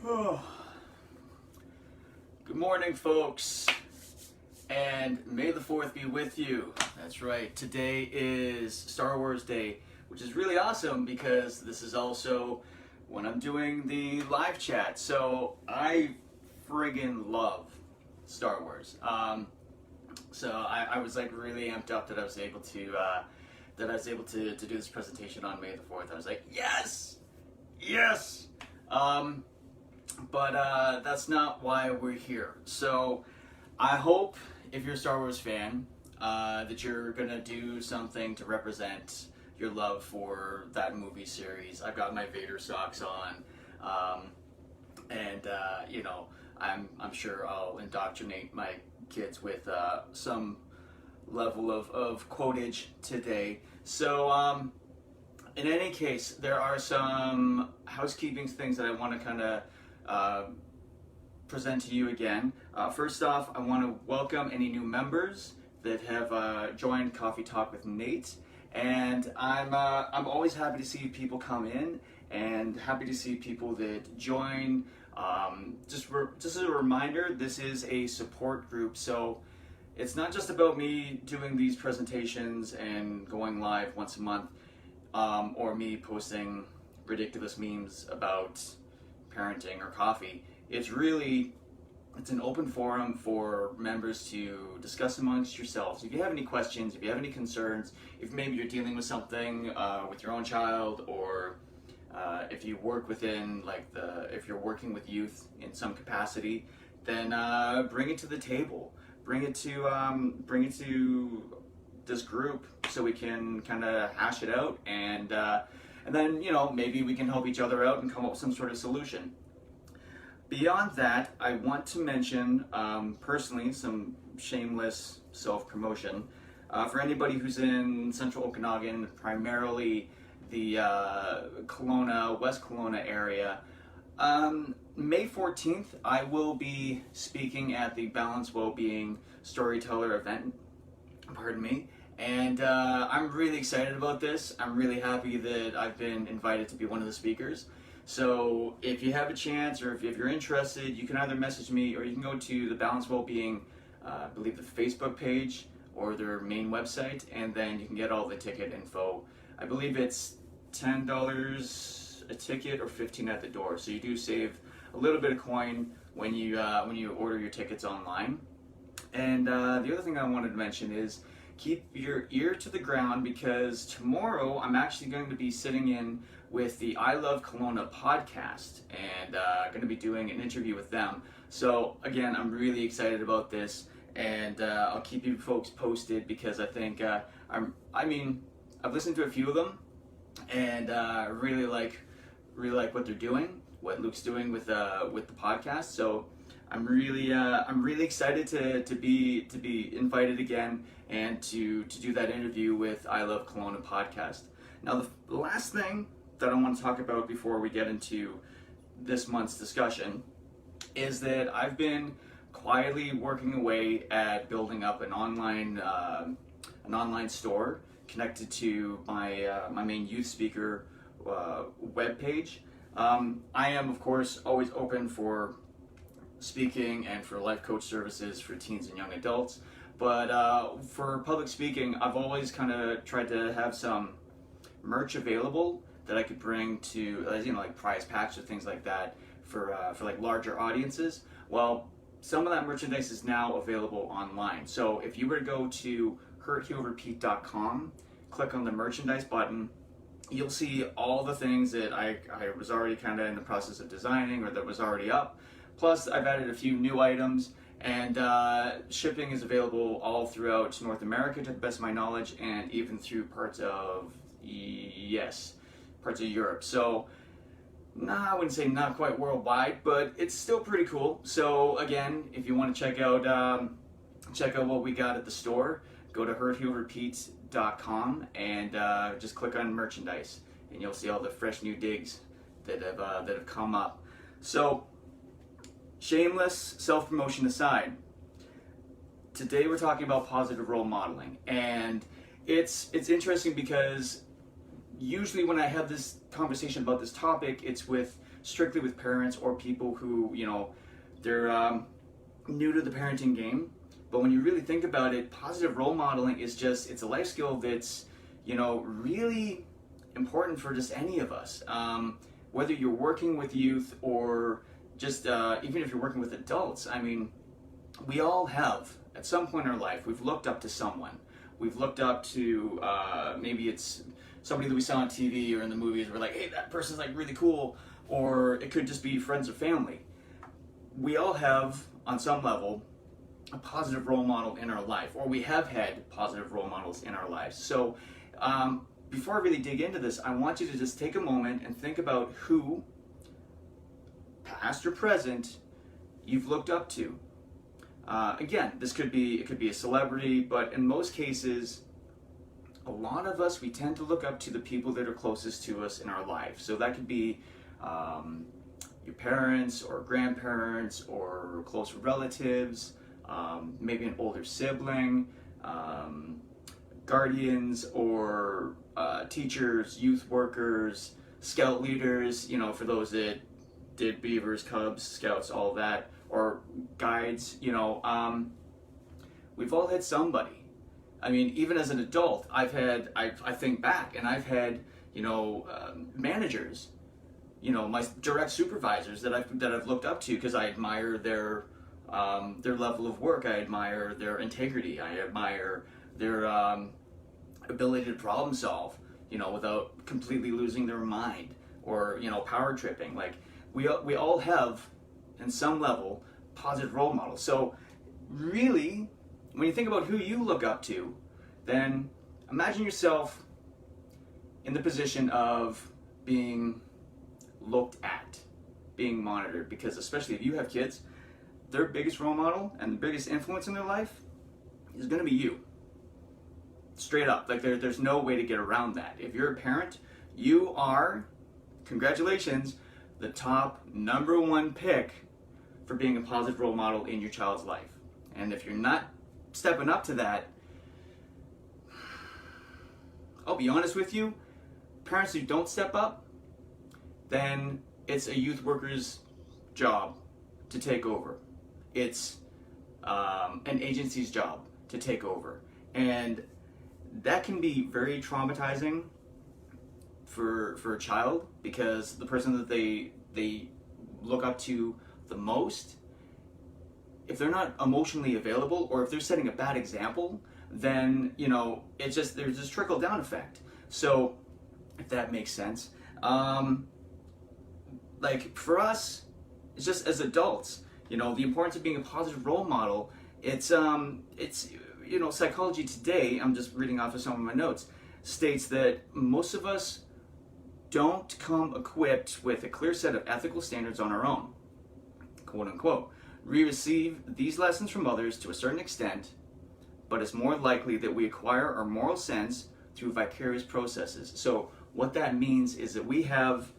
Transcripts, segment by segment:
Oh. Good morning, folks, and may the 4th be with you. That's right, today is Star Wars Day, which is really awesome because this is also when I'm doing the live chat. So I friggin' love Star Wars. So I was like really amped up that I was able to do this presentation on May the 4th. I was like, yes, yes. But that's not why we're here. So I hope if you're a Star Wars fan that you're gonna do something to represent your love for that movie series. I've got my Vader socks on, and you know, I'm sure I'll indoctrinate my kids with some level of quotage today. So in any case, there are some housekeeping things that I want to kind of present to you again. First off, I want to welcome any new members that have joined Coffee Talk with Nate, and I'm always happy to see people come in and happy to see people that join. Just as a reminder, this is a support group, so it's not just about me doing these presentations and going live once a month, or me posting ridiculous memes about parenting or coffee. It's an open forum for members to discuss amongst yourselves. If you have any questions, if you have any concerns, if maybe you're dealing with something with your own child, or if you work within if you're working with youth in some capacity, then bring it to the table. Bring it to this group so we can kind of hash it out, and then, you know, maybe we can help each other out and come up with some sort of solution. Beyond that, I want to mention personally some shameless self-promotion for anybody who's in Central Okanagan, primarily the West Kelowna area. May 14th, I will be speaking at the Balanced Wellbeing Storyteller event. Pardon me. And I'm really excited about this. I'm really happy that I've been invited to be one of the speakers. So if you have a chance, or if you're interested, you can either message me, or you can go to the Balanced Wellbeing, I believe the Facebook page or their main website, and then you can get all the ticket info. I believe it's $10 a ticket or $15 at the door. So you do save a little bit of coin when you order your tickets online. And the other thing I wanted to mention is keep your ear to the ground, because tomorrow I'm actually going to be sitting in with the I Love Kelowna podcast, and going to be doing an interview with them. So again, I'm really excited about this, and I'll keep you folks posted, because I think I've listened to a few of them, and really like what they're doing, what Luke's doing with the podcast. So I'm really excited to be invited again, and to do that interview with I Love Kelowna podcast. Now, the last thing that I want to talk about before we get into this month's discussion is that I've been quietly working away at building up an online store connected to my main youth speaker webpage. I am, of course, always open for speaking and for life coach services for teens and young adults, but for public speaking, I've always kind of tried to have some merch available that I could bring to, like prize packs or things like that for like larger audiences. Well, some of that merchandise is now available online. So if you were to go to hurthealrepeat.com, click on the merchandise button, you'll see all the things that I was already kind of in the process of designing, or that was already up. Plus, I've added a few new items, and shipping is available all throughout North America, to the best of my knowledge, and even through parts of Europe. So, I wouldn't say not quite worldwide, but it's still pretty cool. So again, if you want to check out what we got at the store, go to hurthealrepeat.com and just click on merchandise, and you'll see all the fresh new digs that have come up. So, shameless self-promotion aside, today we're talking about positive role modeling, and it's interesting because usually when I have this conversation about this topic, it's with strictly with parents or people who, they're new to the parenting game. But when you really think about it, positive role modeling is it's a life skill that's, really important for just any of us. Whether you're working with youth or just even if you're working with adults, I mean, we all have, at some point in our life, we've looked up to someone. We've looked up to, maybe it's somebody that we saw on TV or in the movies. We're like, hey, that person's like really cool. Or it could just be friends or family. We all have, on some level, a positive role model in our life, or we have had positive role models in our lives. So before I really dig into this, I want you to just take a moment and think about who, past or present, you've looked up to. Again, it could be a celebrity, but in most cases, a lot of us, we tend to look up to the people that are closest to us in our life. So that could be your parents or grandparents or close relatives, maybe an older sibling, guardians or teachers, youth workers, scout leaders, for those that did Beavers, Cubs, Scouts, all that, or guides, we've all had somebody. I mean, even as an adult, I think back and I've had, managers, my direct supervisors that I've looked up to because I admire their level of work. I admire their integrity. I admire their ability to problem solve, without completely losing their mind or, power tripping. Like we all have, in some level, positive role models. So really, when you think about who you look up to, then imagine yourself in the position of being looked at, being monitored, because especially if you have kids, their biggest role model and the biggest influence in their life is going to be you. Straight up. Like there's no way to get around that. If you're a parent, you are, congratulations, the top #1 pick for being a positive role model in your child's life. And if you're not stepping up to that, I'll be honest with you, parents who don't step up, then it's a youth worker's job to take over. It's an agency's job to take over. And that can be very traumatizing for a child, because the person that they look up to the most, if they're not emotionally available or if they're setting a bad example, then there's this trickle down effect. So if that makes sense, like for us, it's just as adults, the importance of being a positive role model. It's psychology today, I'm just reading off of some of my notes, states that most of us don't come equipped with a clear set of ethical standards on our own, quote unquote. We receive these lessons from others to a certain extent, but it's more likely that we acquire our moral sense through vicarious processes. So what that means is that we have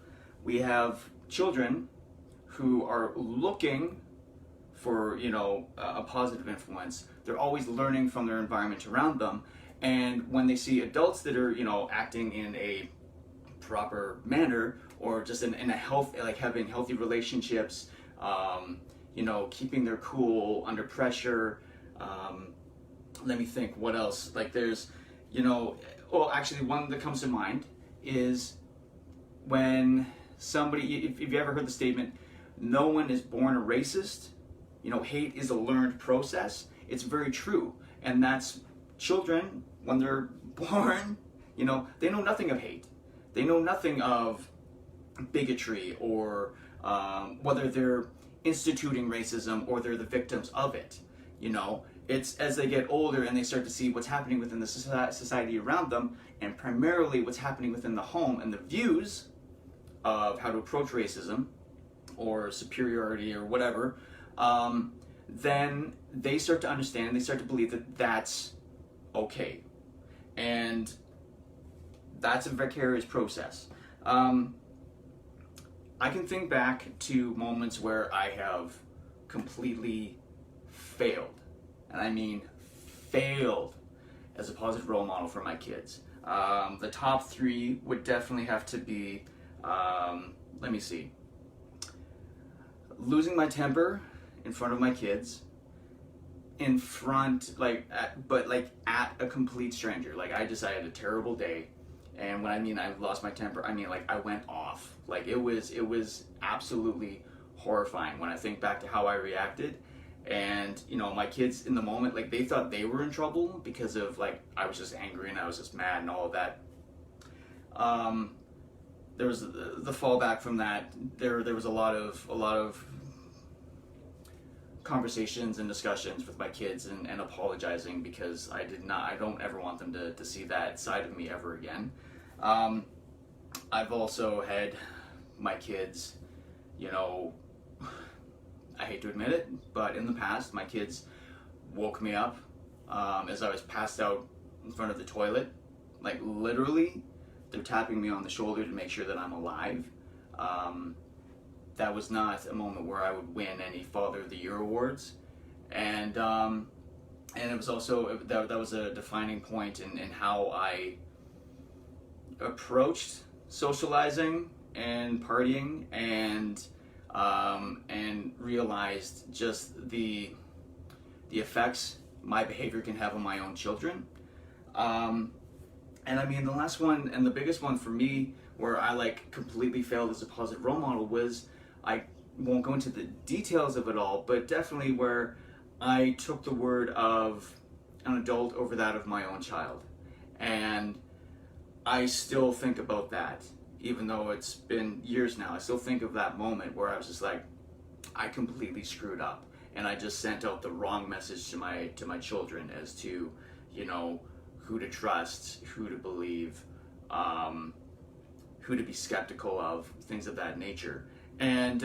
children who are looking for a positive influence. They're always learning from their environment around them, and when they see adults that are acting in a proper manner, or just in a having healthy relationships, keeping their cool under pressure. Let me think, what else? Like there's, actually one that comes to mind is when somebody, if you've ever heard the statement, no one is born a racist, hate is a learned process. It's very true. And that's children, when they're born, they know nothing of hate. They know nothing of bigotry or whether they're instituting racism or they're the victims of it. It's as they get older and they start to see what's happening within the society around them, and primarily what's happening within the home and the views of how to approach racism or superiority or whatever, then they start to understand, they start to believe that that's okay. And that's a vicarious process. I can think back to moments where I have completely failed, and I mean failed, as a positive role model for my kids. The top 3 would definitely have to be, let me see. losing my temper in front of my kids, in front, at a complete stranger. Like, I had a terrible day, and when I mean I lost my temper, I mean, like, I went off. Like, it was absolutely horrifying when I think back to how I reacted. And, you know, my kids in the moment, like, they thought they were in trouble because of, like, I was just angry and I was just mad and all of that. There was the fallback from that. There was a lot of conversations and discussions with my kids and apologizing, because I don't ever want them to see that side of me ever again. I've also had my kids, you know, I hate to admit it, but in the past, my kids woke me up as I was passed out in front of the toilet. Like, literally, they're tapping me on the shoulder to make sure that I'm alive. That was not a moment where I would win any Father of the Year awards. And it was also, that was a defining point in how I approached socializing and partying, and realized just the effects my behavior can have on my own children. And I mean, the last one and the biggest one for me, where I like completely failed as a positive role model, was, I won't go into the details of it all, but definitely where I took the word of an adult over that of my own child. And I still think about that, even though it's been years now. I still think of that moment where I was just like, I completely screwed up, and I just sent out the wrong message to my children as to, you know, who to trust, who to believe, who to be skeptical of, things of that nature. And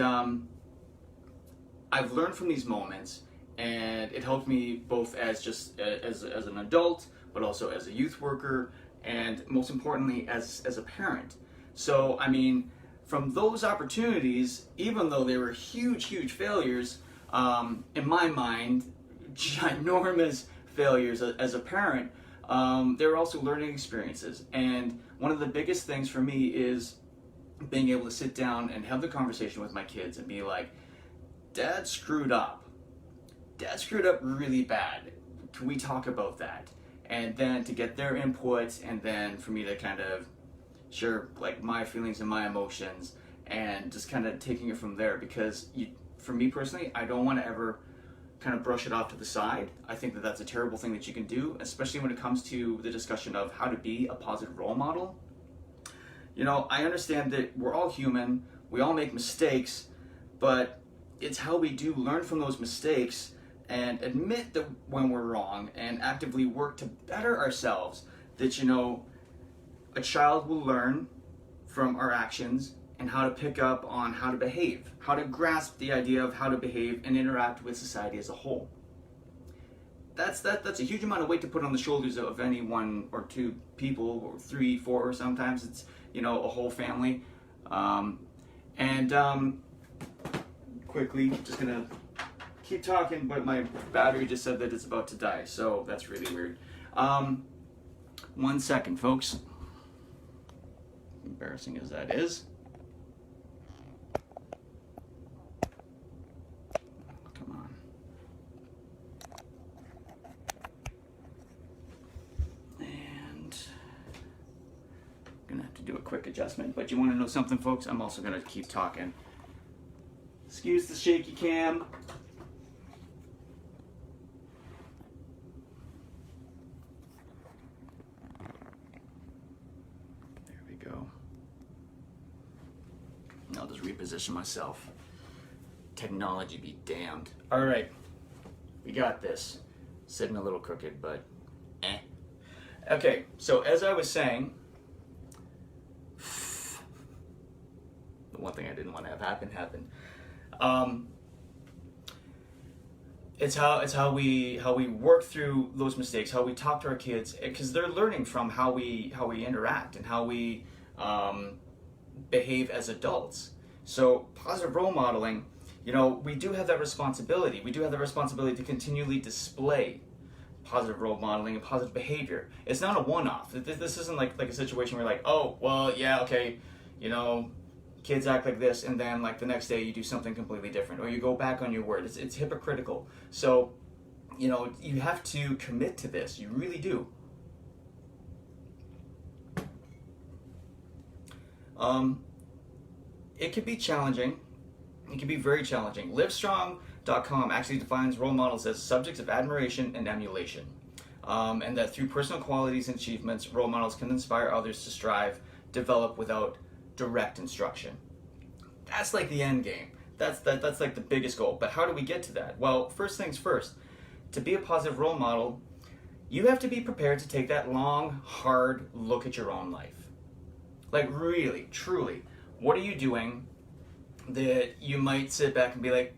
I've learned from these moments, and it helped me both as just as an adult, but also as a youth worker, and most importantly as a parent. So I mean, from those opportunities, even though they were huge failures, in my mind, ginormous failures as a parent, they were also learning experiences. And one of the biggest things for me is being able to sit down and have the conversation with my kids and be like, Dad screwed up. Dad screwed up really bad. Can we talk about that? And then to get their input, and then for me to kind of share like my feelings and my emotions, and just kind of taking it from there. Because for me personally, I don't want to ever kind of brush it off to the side. I think that that's a terrible thing that you can do, especially when it comes to the discussion of how to be a positive role model. You know, I understand that we're all human, we all make mistakes, but it's how we do learn from those mistakes and admit that when we're wrong, and actively work to better ourselves, that, you know, a child will learn from our actions and how to pick up on how to behave, how to grasp the idea of how to behave and interact with society as a whole. That's a huge amount of weight to put on the shoulders of any one or two people, or three, four, or sometimes it's, you know, a whole family. Quickly, just gonna keep talking, but my battery just said that it's about to die, so that's really weird. 1 second, folks. Embarrassing as that is. Come on. And I'm gonna have to do a quick adjustment, but you want to know something, folks? I'm also gonna keep talking. Excuse the shaky cam. There we go. I'll just reposition myself. Technology be damned. All right, we got this. Sitting a little crooked, but eh. Okay, so as I was saying, the one thing I didn't want to have happen happened. It's how we work through those mistakes, how we talk to our kids, because they're learning from how we interact and how we behave as adults. So positive role modeling, you know, we do have that responsibility. We do have the responsibility to continually display positive role modeling and positive behavior. It's not a one-off. This isn't like a situation where you're like, oh, well, yeah, okay, you know, kids act like this, and then like the next day you do something completely different, or you go back on your word. It's hypocritical. So, you know, you have to commit to this. You really do. It can be challenging. It can be very challenging. Livestrong.com actually defines role models as subjects of admiration and emulation. And that through personal qualities and achievements, role models can inspire others to strive, develop without direct instruction. That's like the end game. That's like the biggest goal. But how do we get to that? Well, first things first. To be a positive role model, you have to be prepared to take that long, hard look at your own life. Like really, truly, what are you doing that you might sit back and be like,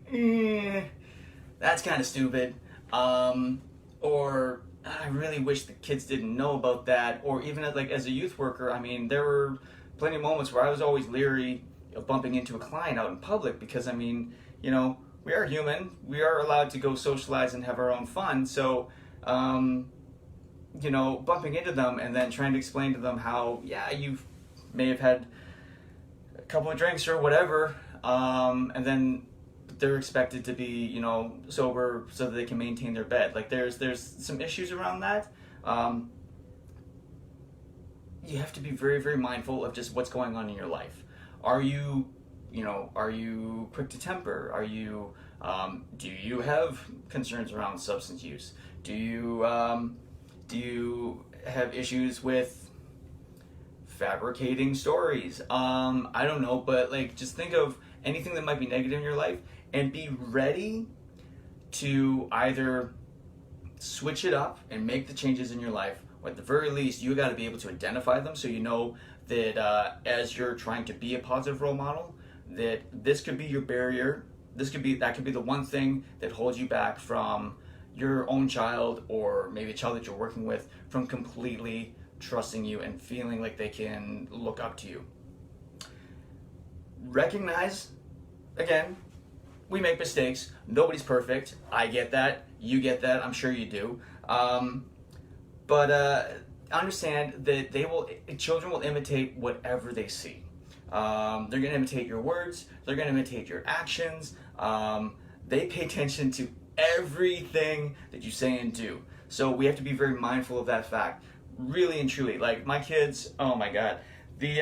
that's kind of stupid, or I really wish the kids didn't know about that. Or even as a youth worker, I mean, there were plenty of moments where I was always leery of bumping into a client out in public, because I mean, you know, we are human, we are allowed to go socialize and have our own fun. So, you know, bumping into them and then trying to explain to them how, yeah, you may have had a couple of drinks or whatever, and then they're expected to be, you know, sober so that they can maintain their bed. Like there's some issues around that. You have to be very, very mindful of just what's going on in your life. Are you quick to temper? Are you, do you have concerns around substance use? Do you have issues with fabricating stories? I don't know, but like just think of anything that might be negative in your life and be ready to either switch it up and make the changes in your life, or at the very least you got to be able to identify them, so you know that as you're trying to be a positive role model, that this could be your barrier. That could be the one thing that holds you back from your own child, or maybe a child that you're working with, from completely trusting you and feeling like they can look up to you. Recognize, again, we make mistakes. Nobody's perfect. I get that. You get that. I'm sure you do. But understand that children will imitate whatever they see. They're going to imitate your words. They're going to imitate your actions. They pay attention to everything that you say and do. So we have to be very mindful of that fact. Really and truly, like my kids, oh my God, the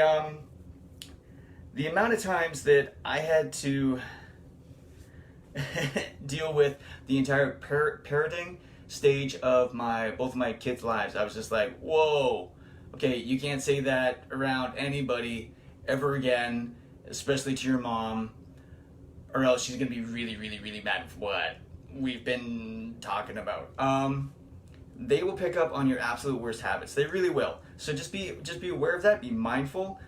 amount of times that I had to deal with the entire parenting stage of both of my kids' lives, I was just like, whoa, okay, you can't say that around anybody ever again, especially to your mom, or else she's gonna be really, really, really mad with what we've been talking about. They will pick up on your absolute worst habits. They really will. So just be aware of that. Be mindful.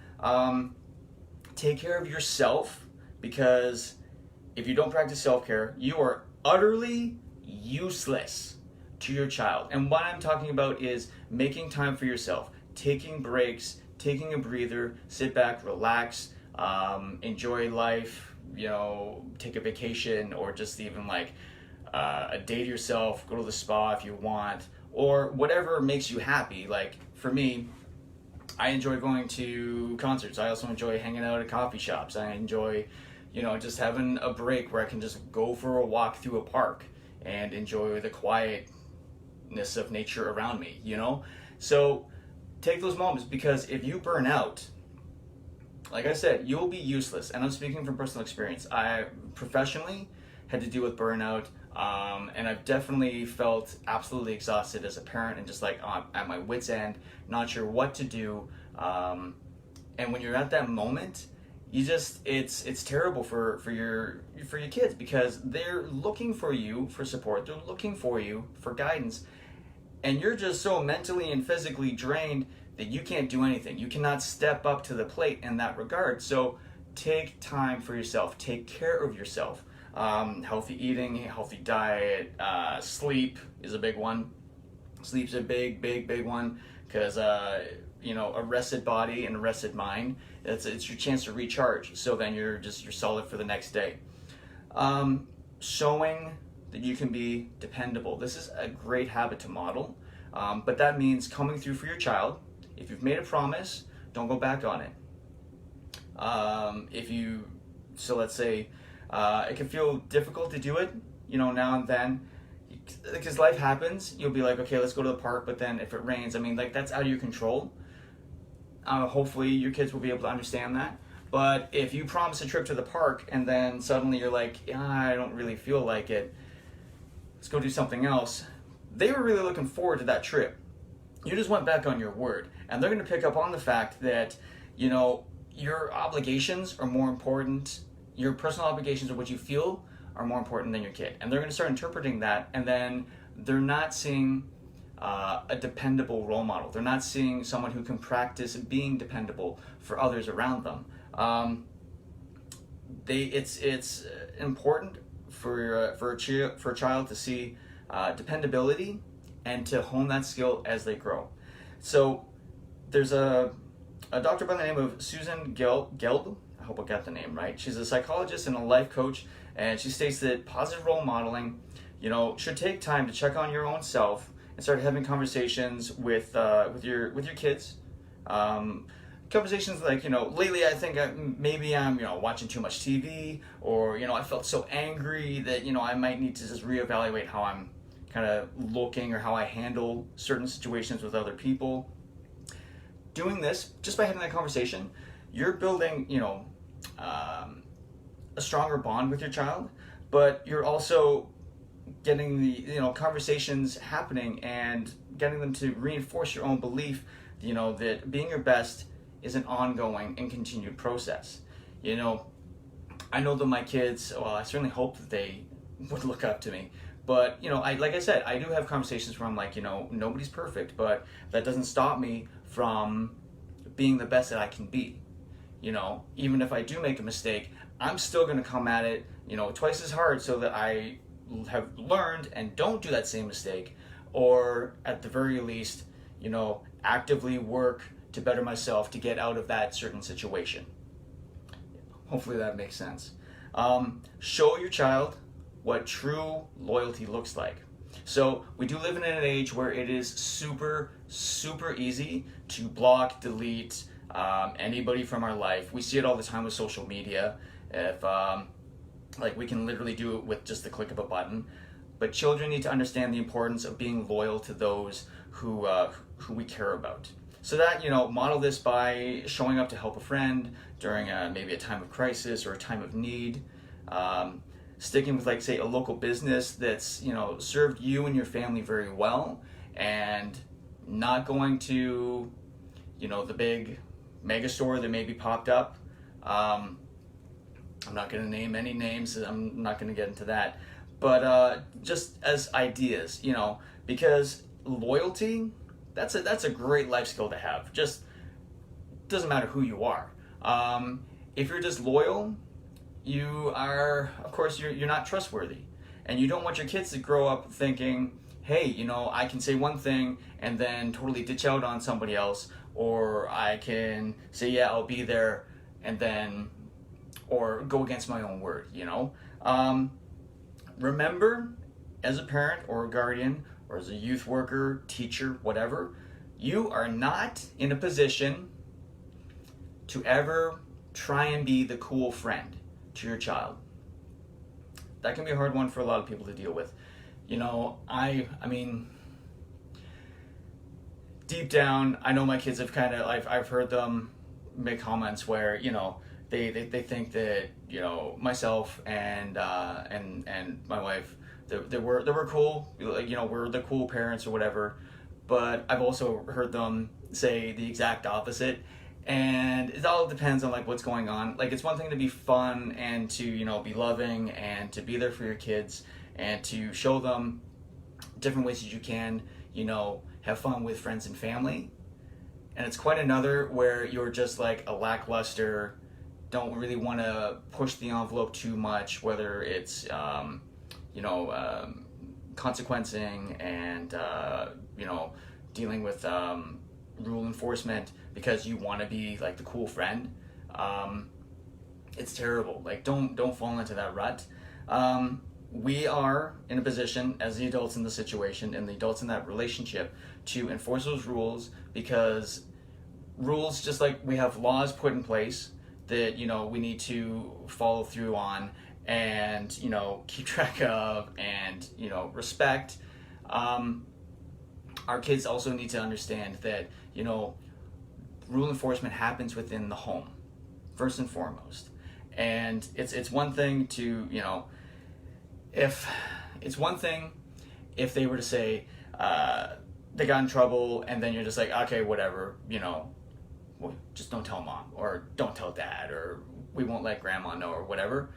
Take care of yourself, because if you don't practice self-care, you are utterly useless to your child. And what I'm talking about is making time for yourself, taking breaks, taking a breather, sit back, relax, enjoy life, you know, take a vacation, or just even like a day to yourself, go to the spa if you want, or whatever makes you happy. Like for me, I enjoy going to concerts. I also enjoy hanging out at coffee shops. I enjoy, you know, just having a break where I can just go for a walk through a park and enjoy the quietness of nature around me, you know? So take those moments, because if you burn out, like I said, you'll be useless. And I'm speaking from personal experience. I professionally had to deal with burnout, and I've definitely felt absolutely exhausted as a parent, and just like at my wit's end, not sure what to do. And when you're at that moment, you just, it's terrible for your kids, because they're looking for you for support. They're looking for you for guidance, and you're just so mentally and physically drained that you can't do anything. You cannot step up to the plate in that regard. So take time for yourself. Take care of yourself. Healthy eating, healthy diet, sleep is a big one. Sleep's a big one, because you know, a rested body and a rested mind, it's your chance to recharge. So then you're solid for the next day. Showing that you can be dependable. This is a great habit to model, but that means coming through for your child. If you've made a promise, don't go back on it. So let's say it can feel difficult to do it, now and then, because life happens. You'll be like, okay, let's go to the park, but then if it rains, I mean, like, that's out of your control. Hopefully your kids will be able to understand that. But if you promise a trip to the park and then suddenly you're like, I don't really feel like it, let's go do something else. They were really looking forward to that trip. You just went back on your word. And they're going to pick up on the fact that, your obligations are more important. Your personal obligations or what you feel are more important than your kid. And they're going to start interpreting that, and then they're not seeing a dependable role model. They're not seeing someone who can practice being dependable for others around them. It's important for a child to see dependability and to hone that skill as they grow. So there's a doctor by the name of Susan Gelb. I hope I got the name right. She's a psychologist and a life coach, and she states that positive role modeling, should take time to check on your own self and start having conversations with your kids. Conversations like, lately I think maybe I'm, watching too much TV, or, I felt so angry that, I might need to just reevaluate how I'm kind of looking or how I handle certain situations with other people. Doing this, just by having that conversation, you're building, a stronger bond with your child, but you're also getting the, conversations happening and getting them to reinforce your own belief, that being your best is an ongoing and continued process. I know that my kids, well, I certainly hope that they would look up to me, but, like I said, I do have conversations where I'm like, nobody's perfect, but that doesn't stop me from being the best that I can be. Even if I do make a mistake, I'm still going to come at it, twice as hard, so that I have learned and don't do that same mistake, or at the very least, actively work to better myself to get out of that certain situation. Hopefully that makes sense. Show your child what true loyalty looks like. So we do live in an age where it is super, super easy to block, delete anybody from our life. We see it all the time with social media. If we can literally do it with just the click of a button. But children need to understand the importance of being loyal to those who we care about. So that, model this by showing up to help a friend during maybe a time of crisis or a time of need. Sticking with, like, say, a local business that's, served you and your family very well, and not going to, the big mega store that maybe popped up. I'm not going to name any names. I'm not going to get into that. But just as ideas, because loyalty, that's a great life skill to have. Just doesn't matter who you are. If you're disloyal, you are, of course, you're not trustworthy. And you don't want your kids to grow up thinking, hey, I can say one thing and then totally ditch out on somebody else, or I can say, yeah, I'll be there, and then, or go against my own word, Remember, as a parent or a guardian, or as a youth worker, teacher, whatever, you are not in a position to ever try and be the cool friend to your child. That can be a hard one for a lot of people to deal with. I mean, deep down, I know my kids have I've heard them make comments where, they think that, myself and my wife, they were cool, we're the cool parents or whatever. But I've also heard them say the exact opposite. And it all depends on, what's going on. It's one thing to be fun and to, be loving and to be there for your kids and to show them different ways that you can, have fun with friends and family. And it's quite another where you're just a lackluster, don't really want to push the envelope too much, whether it's, consequencing and, dealing with rule enforcement because you want to be the cool friend. It's terrible. Don't fall into that rut. We are in a position as the adults in the situation and the adults in that relationship to enforce those rules, because rules, just like we have laws put in place that, we need to follow through on and, keep track of and, respect. Our kids also need to understand that, rule enforcement happens within the home, first and foremost. And it's one thing to, if they were to say, they got in trouble, and then you're just like, okay, whatever, well, just don't tell mom, or don't tell dad, or we won't let grandma know, or whatever.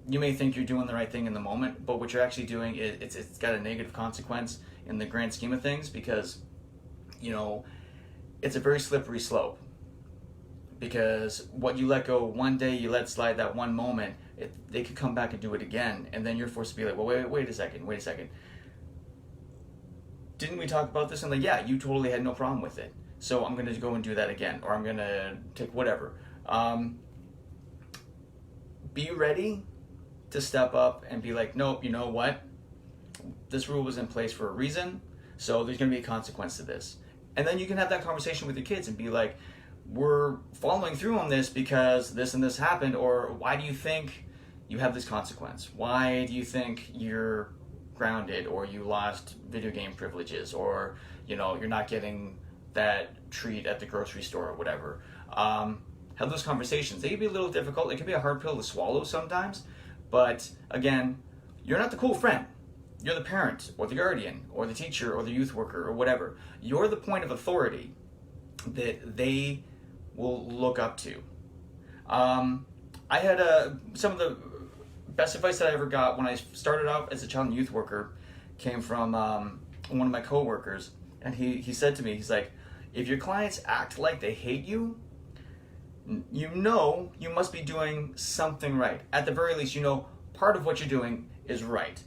You may think you're doing the right thing in the moment, but what you're actually doing is it's got a negative consequence in the grand scheme of things, because it's a very slippery slope. Because what you let go one day, you let slide that one moment, they could come back and do it again, and then you're forced to be like, well, wait a second. Didn't we talk about this? And like, yeah, you totally had no problem with it, so I'm going to go and do that again, or I'm going to take whatever. Be ready to step up and be like, nope, you know what? This rule was in place for a reason, so there's going to be a consequence to this. And then you can have that conversation with your kids and be like, we're following through on this because this and this happened, or why do you think you have this consequence? Why do you think you're grounded, or you lost video game privileges, or you're not getting that treat at the grocery store, or whatever? Have those conversations. They can be a little difficult. It can be a hard pill to swallow sometimes, but again, you're not the cool friend. You're the parent, or the guardian, or the teacher, or the youth worker, or whatever. You're the point of authority that they will look up to. I had some of the best advice that I ever got when I started out as a child and youth worker came from one of my coworkers, and he said to me, he's like, if your clients act like they hate you, you must be doing something right. At the very least, part of what you're doing is right.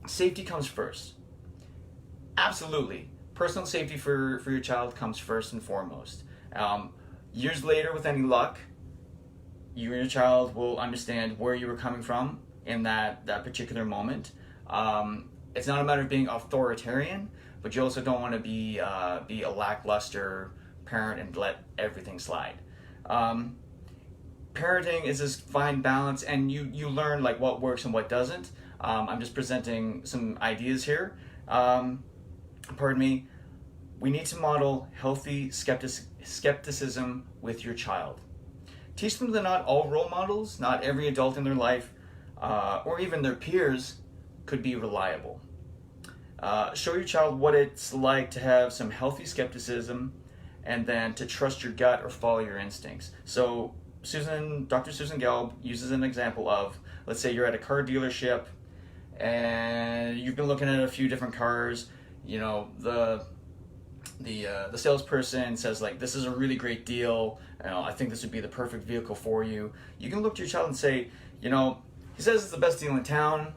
Safety comes first. Absolutely. Personal safety for your child comes first and foremost. Years later, with any luck, you and your child will understand where you were coming from in that particular moment. It's not a matter of being authoritarian, but you also don't want to be a lackluster parent and let everything slide. Parenting is this fine balance, and you learn like what works and what doesn't. I'm just presenting some ideas here. Pardon me. We need to model healthy skepticism with your child. Teach them that not all role models, not every adult in their life, or even their peers could be reliable. Show your child what it's like to have some healthy skepticism, and then to trust your gut or follow your instincts. So Dr. Susan Gelb uses an example of, let's say you're at a car dealership and you've been looking at a few different cars. The salesperson says like, this is a really great deal. I think this would be the perfect vehicle for you. You can look to your child and say, he says it's the best deal in town.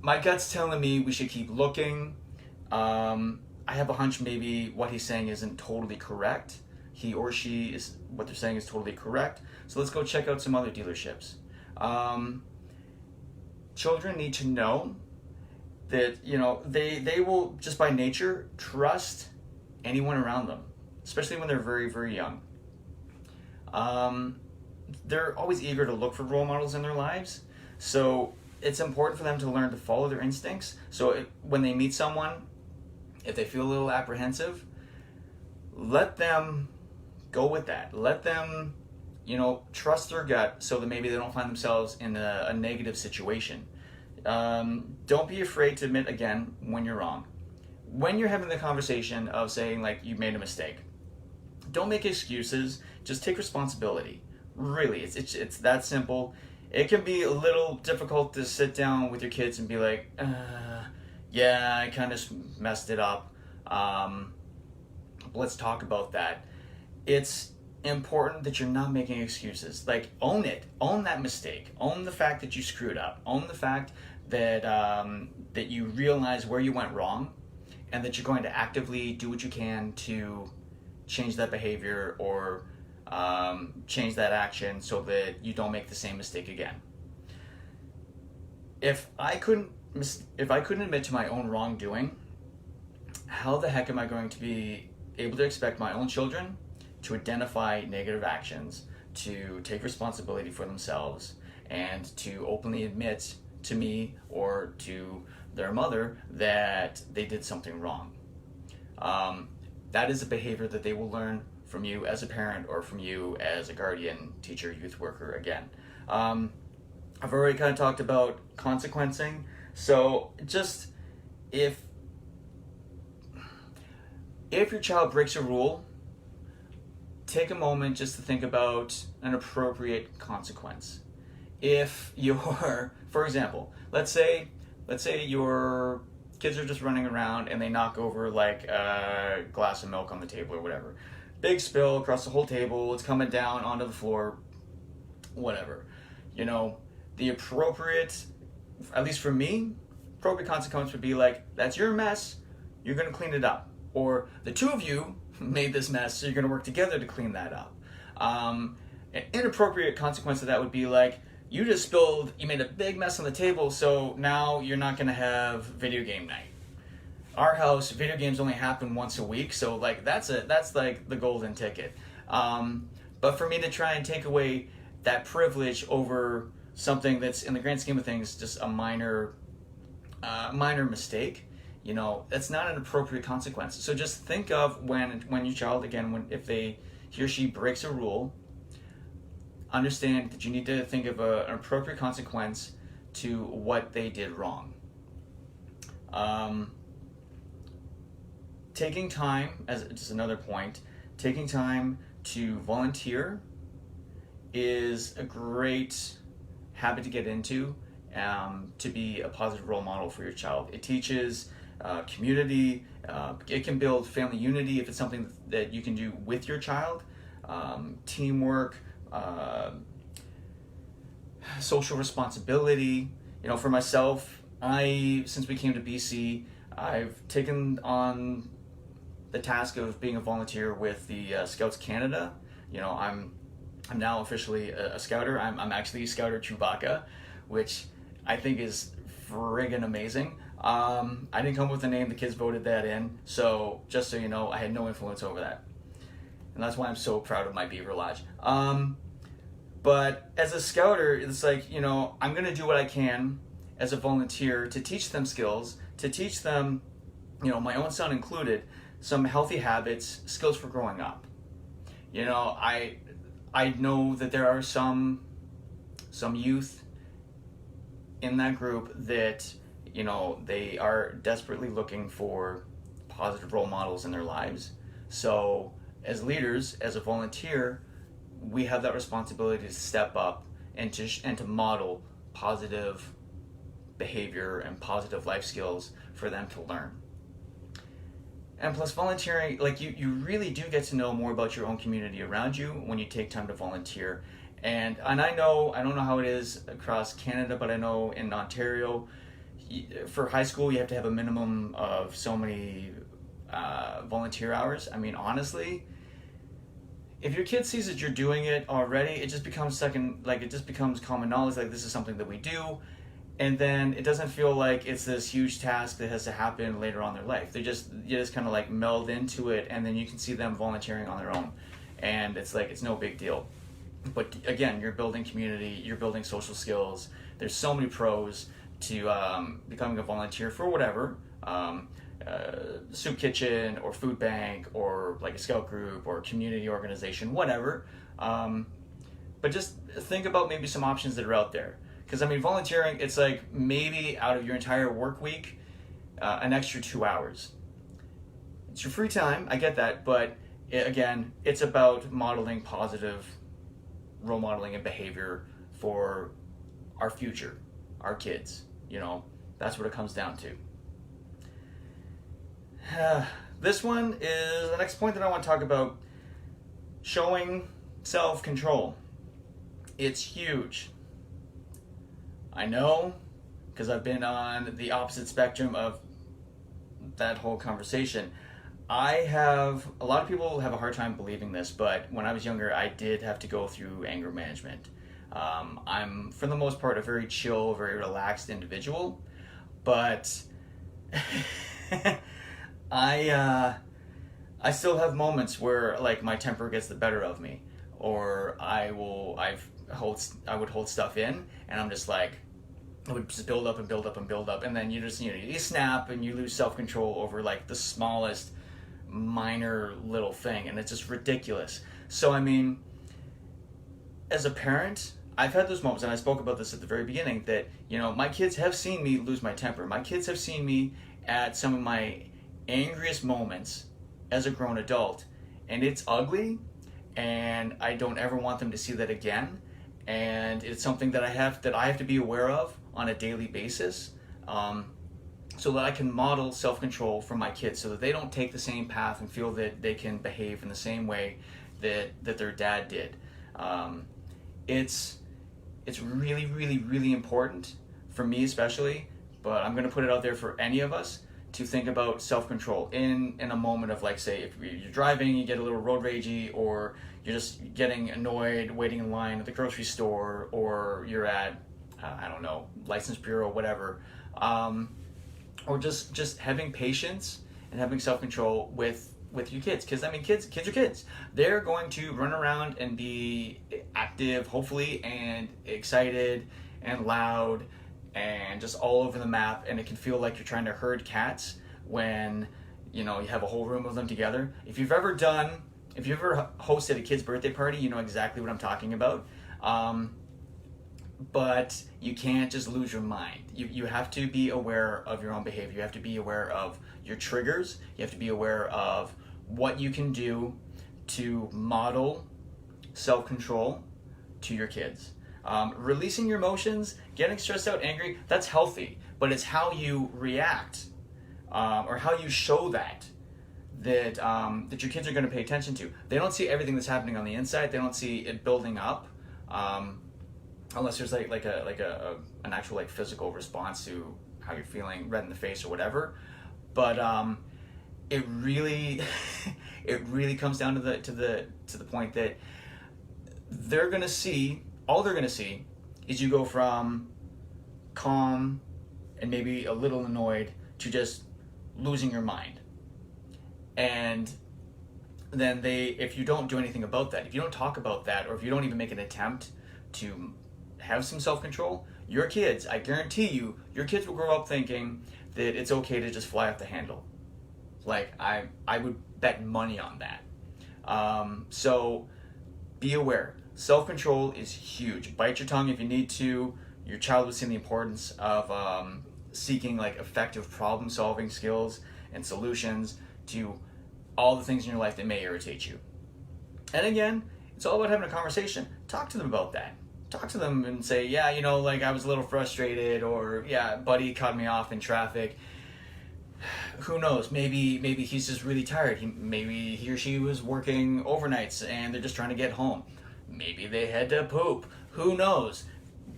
My gut's telling me we should keep looking. I have a hunch maybe what he's saying isn't totally correct. He or she what they're saying is totally correct. So let's go check out some other dealerships. Children need to know that, they will just by nature trust anyone around them, especially when they're very, very young. They're always eager to look for role models in their lives. So it's important for them to learn to follow their instincts. So when they meet someone, if they feel a little apprehensive, let them go with that. Let them, trust their gut so that maybe they don't find themselves in a negative situation. Don't be afraid to admit, again, when you're wrong. When you're having the conversation of saying, like, you made a mistake, don't make excuses. Just take responsibility. Really, it's that simple. It can be a little difficult to sit down with your kids and be like, yeah, I kind of messed it up. Let's talk about that. It's important that you're not making excuses. Like, own it. Own that mistake. Own the fact that you screwed up. Own the fact that that you realize where you went wrong, and that you're going to actively do what you can to change that behavior or change that action so that you don't make the same mistake again. If I couldn't admit to my own wrongdoing, how the heck am I going to be able to expect my own children to identify negative actions, to take responsibility for themselves, and to openly admit to me or to their mother that they did something wrong. That is a behavior that they will learn from you as a parent or from you as a guardian, teacher, youth worker again. I've already kind of talked about consequencing. So just if your child breaks a rule, take a moment just to think about an appropriate consequence. If you're, for example, let's say your kids are just running around and they knock over like a glass of milk on the table or whatever. Big spill across the whole table, it's coming down onto the floor, whatever. You know, the appropriate, at least for me, appropriate consequence would be like, that's your mess, you're gonna clean it up. Or the two of you made this mess, so you're gonna work together to clean that up. An inappropriate consequence of that would be like, you made a big mess on the table, so now you're not gonna have video game night. Our house, video games only happen once a week, so like that's like the golden ticket. But for me to try and take away that privilege over something that's in the grand scheme of things just a minor mistake, you know, that's not an appropriate consequence. So just think of when your child, again, if he or she breaks a rule, understand that you need to think of an appropriate consequence to what they did wrong. Taking time, as just another point, taking time to volunteer is a great habit to get into, to be a positive role model for your child. It teaches community, it can build family unity if it's something that you can do with your child, teamwork, social responsibility. You know, for myself, since we came to BC, I've taken on the task of being a volunteer with the Scouts Canada. You know, I'm now officially a Scouter. I'm actually Scouter Chewbacca, which I think is friggin' amazing. I didn't come up with the name, the kids voted that in, so just so you know, I had no influence over that. And that's why I'm so proud of my Beaver Lodge. But as a Scouter, it's like, you know, I'm gonna do what I can as a volunteer to teach them skills, to teach them, you know, my own son included, some healthy habits, skills for growing up. You know, I know that there are some youth in that group that, you know, they are desperately looking for positive role models in their lives. So as leaders, as a volunteer, we have that responsibility to step up and to model positive behavior and positive life skills for them to learn. And plus volunteering, like you really do get to know more about your own community around you when you take time to volunteer. And I don't know how it is across Canada, but I know in Ontario, for high school, you have to have a minimum of so many volunteer hours. I mean, honestly, if your kid sees that you're doing it already, it just becomes common knowledge, like this is something that we do. And then it doesn't feel like it's this huge task that has to happen later on in their life. You just kind of like meld into it, and then you can see them volunteering on their own. And it's like, it's no big deal. But again, you're building community, you're building social skills. There's so many pros to becoming a volunteer for whatever, soup kitchen or food bank or like a scout group or community organization, whatever. But just think about maybe some options that are out there. Because, I mean, volunteering, it's like maybe out of your entire work week, an extra 2 hours. It's your free time, I get that, but again, it's about modeling positive role modeling and behavior for our future, our kids. You know, that's what it comes down to. This one is the next point that I want to talk about, showing self-control. It's huge. I know, because I've been on the opposite spectrum of that whole conversation. A lot of people have a hard time believing this, but when I was younger, I did have to go through anger management. I'm, for the most part, a very chill, very relaxed individual, but I I still have moments where like my temper gets the better of me, or I would hold stuff in, and I'm just like, it would just build up and build up and build up, and then you snap and you lose self control over like the smallest minor little thing, and it's just ridiculous. So I mean, as a parent, I've had those moments, and I spoke about this at the very beginning, that my kids have seen me lose my temper. My kids have seen me at some of my angriest moments as a grown adult, and it's ugly, and I don't ever want them to see that again. And it's something that I have to be aware of on a daily basis, so that I can model self-control for my kids, so that they don't take the same path and feel that they can behave in the same way that their dad did. It's really, really, really important for me especially, but I'm going to put it out there for any of us to think about self-control in a moment of, like, say, if you're driving, you get a little road ragey, or you're just getting annoyed waiting in line at the grocery store, or you're at, I don't know, license bureau, whatever, or just having patience and having self-control with your kids. Because I mean, kids are kids. They're going to run around and be active, hopefully, and excited and loud and just all over the map, and it can feel like you're trying to herd cats when you have a whole room of them together. If you've ever hosted a kid's birthday party, you know exactly what I'm talking about. But you can't just lose your mind. You have to be aware of your own behavior. You have to be aware of your triggers. You have to be aware of what you can do to model self-control to your kids. Releasing your emotions, getting stressed out, angry, that's healthy, but it's how you react, or how you show that your kids are going to pay attention to. They don't see everything that's happening on the inside. They don't see it building up, unless there's like an actual like physical response to how you're feeling, red in the face or whatever. But it really comes down to the point that all they're gonna see is you go from calm and maybe a little annoyed to just losing your mind. And then if you don't do anything about that, if you don't talk about that, or if you don't even make an attempt to have some self-control, your kids, I guarantee you, your kids will grow up thinking that it's okay to just fly off the handle. Like, I would bet money on that. So be aware. Self-control is huge. Bite your tongue if you need to. Your child will see the importance of seeking like effective problem-solving skills and solutions to all the things in your life that may irritate you. And again, it's all about having a conversation. Talk to them about that. Talk to them and say, yeah, like I was a little frustrated, or yeah, buddy cut me off in traffic. Who knows? Maybe he's just really tired. Maybe he or she was working overnights and they're just trying to get home. Maybe they had to poop. Who knows?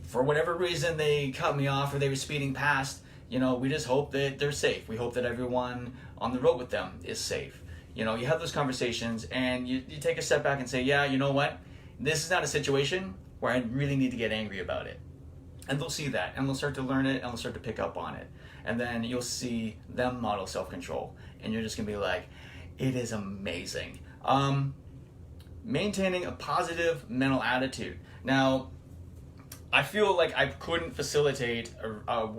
For whatever reason, they cut me off or they were speeding past. We just hope that they're safe. We hope that everyone on the road with them is safe. You have those conversations, and you take a step back and say, yeah, you know what? This is not a situation where I really need to get angry about it. And they'll see that, and they'll start to learn it, and they'll start to pick up on it. And then you'll see them model self-control, and you're just going to be like, it is amazing. Maintaining a positive mental attitude. Now, I feel like I couldn't facilitate a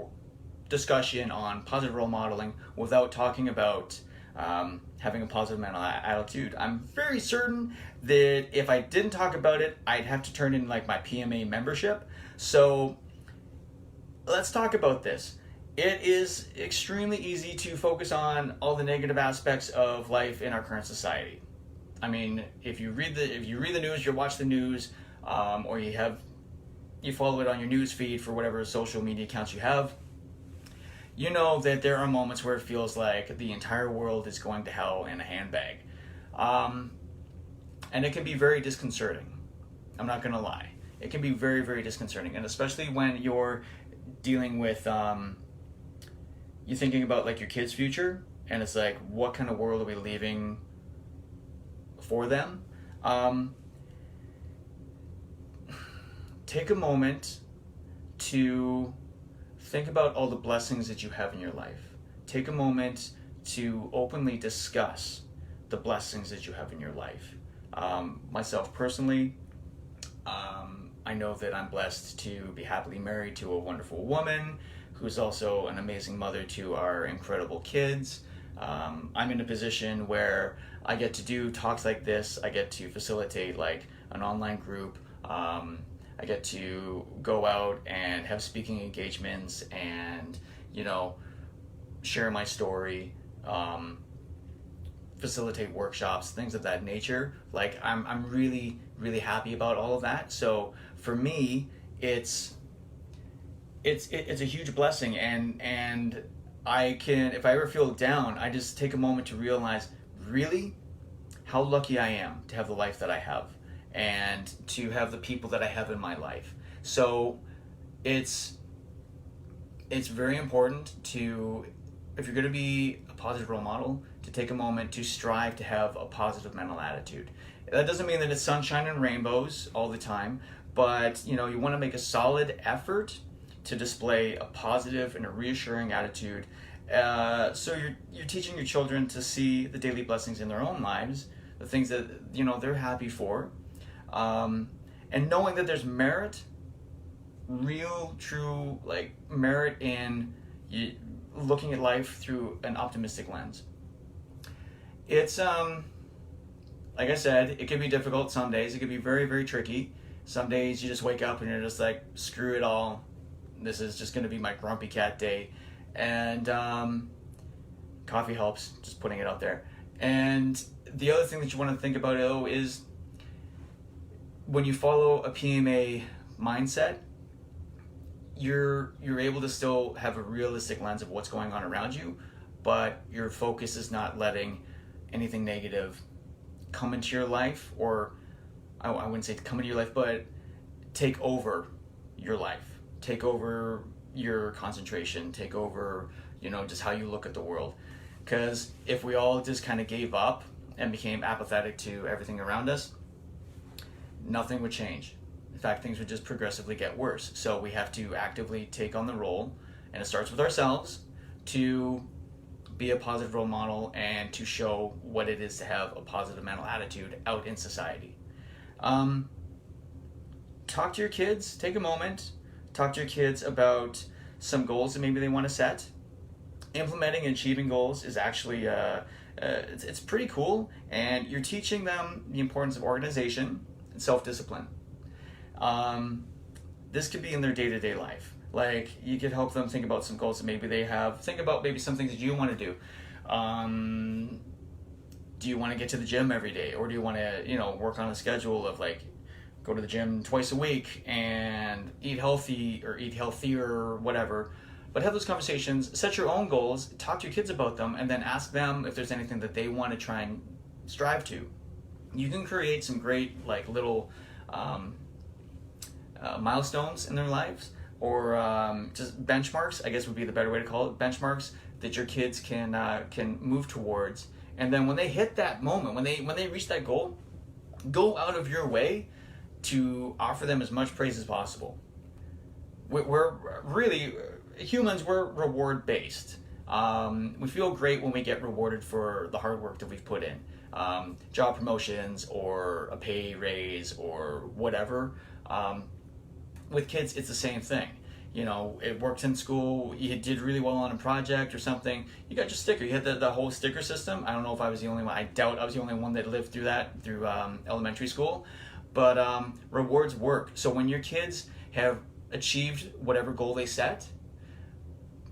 discussion on positive role modeling without talking about having a positive mental attitude. I'm very certain that if I didn't talk about it, I'd have to turn in like my PMA membership. So let's talk about this. It is extremely easy to focus on all the negative aspects of life in our current society. I mean, if you read the news, you watch the news, or you follow it on your news feed for whatever social media accounts you have, you know that there are moments where it feels like the entire world is going to hell in a handbag. And it can be very disconcerting. I'm not going to lie. It can be very, very disconcerting. And especially when you're dealing with, you're thinking about like your kid's future, and it's like, what kind of world are we leaving for them? Take a moment to think about all the blessings that you have in your life. Take a moment to openly discuss the blessings that you have in your life. Myself personally, I know that I'm blessed to be happily married to a wonderful woman who's also an amazing mother to our incredible kids. I'm in a position where I get to do talks like this. I get to facilitate like an online group. I get to go out and have speaking engagements and, share my story, facilitate workshops, things of that nature. Like I'm really, really happy about all of that. So for me, it's a huge blessing, and I can, if I ever feel down, I just take a moment to realize really how lucky I am to have the life that I have and to have the people that I have in my life. So it's very important to, if you're going to be a positive role model, to take a moment to strive to have a positive mental attitude. That doesn't mean that it's sunshine and rainbows all the time, but you want to make a solid effort to display a positive and a reassuring attitude. So you're teaching your children to see the daily blessings in their own lives, the things that they're happy for, and knowing that there's merit, real, true, like merit in looking at life through an optimistic lens. It's like I said, it can be difficult some days. It can be very, very tricky. Some days you just wake up and you're just like, screw it all. This is just going to be my grumpy cat day. And coffee helps, just putting it out there. And the other thing that you want to think about is when you follow a PMA mindset, you're able to still have a realistic lens of what's going on around you, but your focus is not letting anything negative come into your life, or I wouldn't say come into your life, but take over your life, take over your concentration, take over, just how you look at the world. Because if we all just kind of gave up and became apathetic to everything around us, nothing would change. In fact, things would just progressively get worse. So we have to actively take on the role, and it starts with ourselves, to be a positive role model and to show what it is to have a positive mental attitude out in society. Talk to your kids, take a moment, talk to your kids about some goals that maybe they want to set. Implementing and achieving goals is actually, it's pretty cool, and you're teaching them the importance of organization and self-discipline. This could be in their day-to-day life. Like, you could help them think about some goals that maybe they have. Think about maybe some things that you want to do. Do you want to get to the gym every day? Or do you want to, work on a schedule of like, go to the gym twice a week and eat healthy or eat healthier or whatever. But have those conversations, set your own goals, talk to your kids about them, and then ask them if there's anything that they want to try and strive to. You can create some great like little milestones in their lives, or just benchmarks, I guess would be the better way to call it, benchmarks that your kids can move towards. And then when they hit that moment, when they reach that goal, go out of your way to offer them as much praise as possible. We're really, humans, we're reward based. We feel great when we get rewarded for the hard work that we've put in. Job promotions or a pay raise or whatever. With kids, it's the same thing. It worked in school, you did really well on a project or something, you got your sticker, you had the whole sticker system. I don't know if I was the only one, I doubt I was the only one that lived through that, through elementary school. But rewards work. So when your kids have achieved whatever goal they set,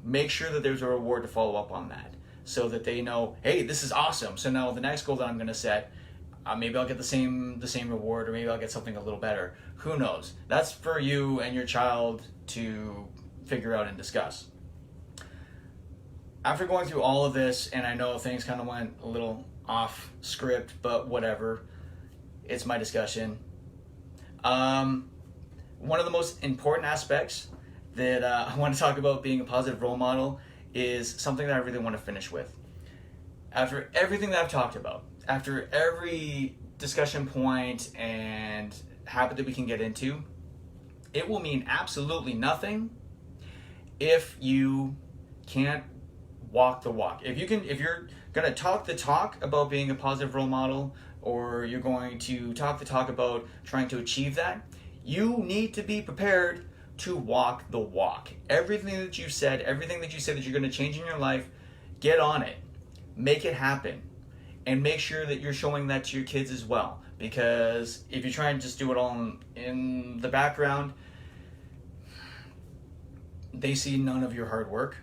make sure that there's a reward to follow up on that, so that they know, hey, this is awesome. So now the next goal that I'm going to set, maybe I'll get the same reward, or maybe I'll get something a little better. Who knows? That's for you and your child to figure out and discuss. After going through all of this, and I know things kind of went a little off script, but whatever, it's my discussion. One of the most important aspects that I want to talk about being a positive role model is something that I really want to finish with. After everything that I've talked about, after every discussion point and habit that we can get into, it will mean absolutely nothing if you can't walk the walk. If you're going going to talk the talk about being a positive role model, or you're going to talk the talk about trying to achieve that, you need to be prepared to walk the walk. Everything that you said that you're going to change in your life, get on it. Make it happen. And make sure that you're showing that to your kids as well. Because if you try and just do it all in the background, they see none of your hard work.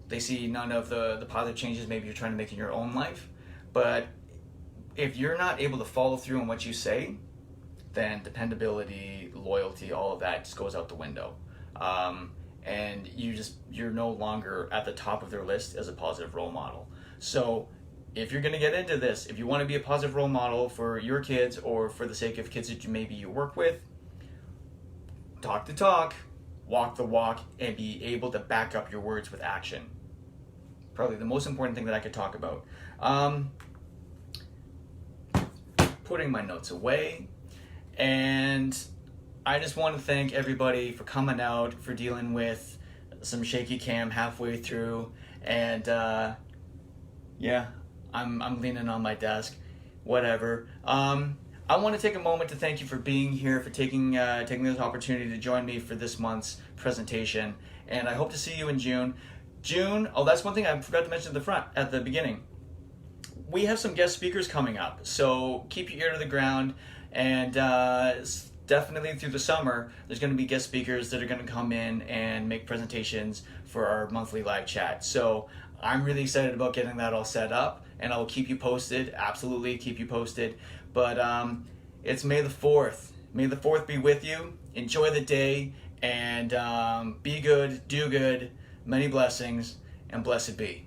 They see none of the positive changes maybe you're trying to make in your own life. But if you're not able to follow through on what you say, then dependability, loyalty, all of that just goes out the window. And you're no longer at the top of their list as a positive role model. So if you're going to get into this, if you want to be a positive role model for your kids or for the sake of kids that you work with, talk the talk, walk the walk, and be able to back up your words with action. Probably the most important thing that I could talk about. Putting my notes away, and I just want to thank everybody for coming out, for dealing with some shaky cam halfway through, and yeah, I'm leaning on my desk, whatever. I want to take a moment to thank you for being here, for taking this opportunity to join me for this month's presentation, and I hope to see you in June. Oh, that's one thing I forgot to mention at the beginning. We have some guest speakers coming up, so keep your ear to the ground, and definitely through the summer, there's going to be guest speakers that are going to come in and make presentations for our monthly live chat. So I'm really excited about getting that all set up, and I will keep you posted, absolutely keep you posted. But it's May the 4th. May the 4th be with you. Enjoy the day, and be good, do good, many blessings, and blessed be.